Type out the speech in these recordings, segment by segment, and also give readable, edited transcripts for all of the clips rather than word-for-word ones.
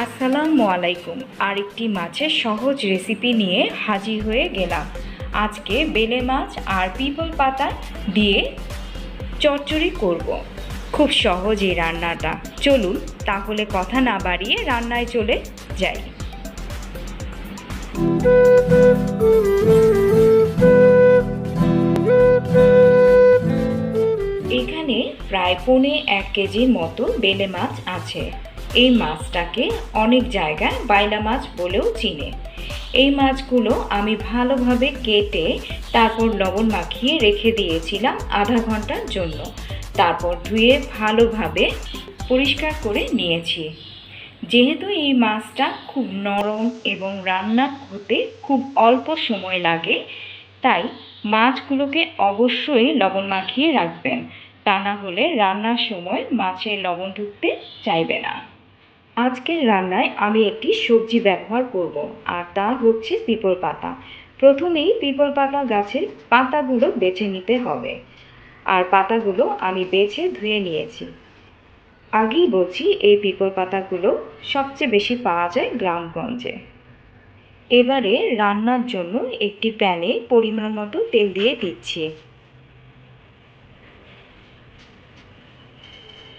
আসসালামু আলাইকুম। আরেকটি মাছের সহজ রেসিপি নিয়ে হাজির হয়ে গেলাম। আজকে বেলে মাছ আর পিপল পাতা দিয়ে চচ্চড়ি করব। খুব সহজ এই রান্নাটা। চলুন তাহলে কথা না বাড়িয়ে রান্নায় চলে যাই। এখানে প্রায় 1.25 কেজির মতো বেলে মাছ আছে। এই মাছটাকে অনেক জায়গায় বাইলা মাছ বলেও চিনে। এই মাছগুলো আমি ভালোভাবে কেটে তারপর লবণ মাখিয়ে রেখে দিয়েছিলাম আধা ঘন্টার জন্য। তারপর ধুয়ে ভালোভাবে পরিষ্কার করে নিয়েছি। যেহেতু এই মাছটা খুব নরম এবং রান্না হতে খুব অল্প সময় লাগে, তাই মাছগুলোকে অবশ্যই লবণ মাখিয়ে রাখবেন। তা না হলে রান্নার সময় মাছে লবণ ঢুকতে চাইবে না। আজকের রান্নায় আমি একটি সবজি ব্যবহার করব, আর তা হচ্ছে পিপল পাতা। প্রথমেই পিপল পাতা গাছের পাতাগুলো বেছে নিতে হবে, আর পাতাগুলো আমি বেছে ধুয়ে নিয়েছি। আগেই বলছি, এই পিপল পাতাগুলো সবচেয়ে বেশি পাওয়া যায় গ্রামগঞ্জে। এবারে রান্নার জন্য একটি প্যানে পরিমাণ মতো তেল দিয়ে দিচ্ছি।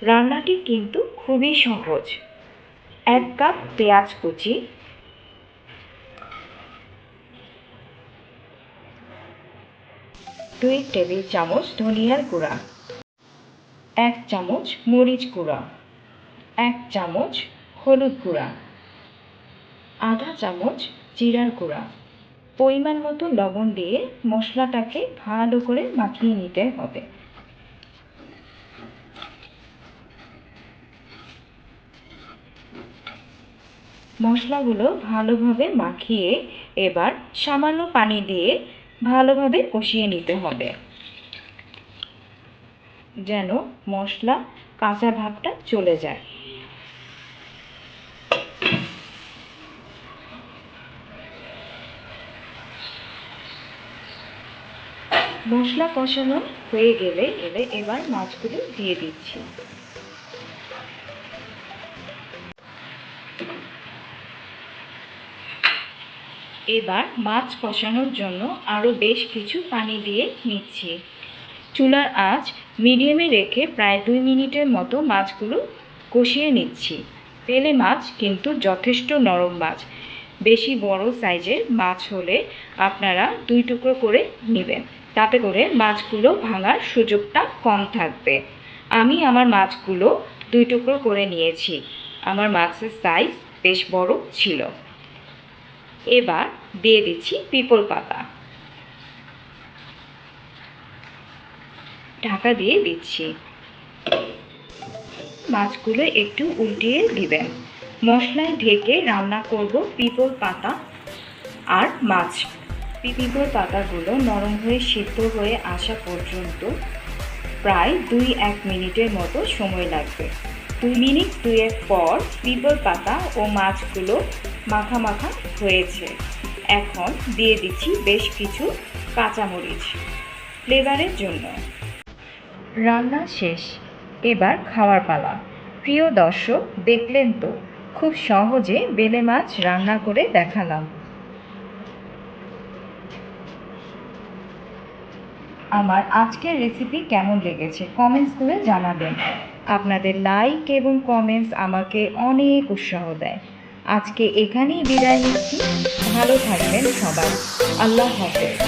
রান্নাটি কিন্তু খুবই সহজ। 1 কাপ পেঁয়াজ কুচি, 2 টেবিল চামচ ধনিয়ার গুঁড়া, 1 চামচ মরিচ গুঁড়া, 1 চামচ হলুদ গুঁড়া, আধা চামচ জিরার গুঁড়া, পরিমাণ মতো লবণ দিয়ে মশলাটাকে ভালো করে মাখিয়ে নিতে হবে। মশলাগুলো ভালোভাবে মাখিয়ে এবার সামান্য পানি দিয়ে ভালোভাবে কষিয়ে নিতে হবে, যেন মশলা কাঁচা ভাবটা চলে যায়। মশলা কষানো হয়ে গেলে এবার মাছগুলো দিয়ে দিচ্ছি। এবার মাছ কষানোর জন্য আরও বেশ কিছু পানি দিয়ে নিচ্ছি। চুলার আঁচ মিডিয়ামে রেখে প্রায় 2 মিনিটের মতো মাছগুলো কষিয়ে নিচ্ছি। বেলে মাছ কিন্তু যথেষ্ট নরম মাছ। বেশি বড় সাইজের মাছ হলে আপনারা 2 টুকরো করে নেবেন, তাতে করে মাছগুলো ভাঙার সুযোগটা কম থাকবে। আমি আমার মাছগুলো 2 টুকরো করে নিয়েছি। আমার মাছের সাইজ বেশ বড় ছিল। এবার দিয়ে দিচ্ছি পিপল পাতা, ঢাকা দিয়ে দিচ্ছি। মাছগুলো একটু উল্টিয়ে দিবেন। মশলায় ঢেকে রান্না করব পিপল পাতা আর মাছ। পিপল পাতাগুলো নরম হয়ে সিদ্ধ হয়ে আসা পর্যন্ত প্রায় 2-1 মিনিটের মতো সময় লাগবে। 2 মিনিট 2-1 পর পিপল পাতা ও মাছগুলো মাখা মাখা হয়েছে। এখন দিয়ে দিচ্ছি বেশ কিছু কাঁচামরিচ ফ্লেভারের জন্য। রান্না শেষ, এবার খাওয়ার পালা। প্রিয় দর্শক, দেখলেন তো খুব সহজে বেলে মাছ রান্না করে দেখালাম। আমার আজকের রেসিপি কেমন লেগেছে কমেন্টস করে জানাবেন। আপনাদের লাইক এবং কমেন্টস আমাকে অনেক উৎসাহ দেয়। আজকে এখানেই বিদায় নিচ্ছি। ভালো থাকবেন সবাই। আল্লাহ হাফেজ।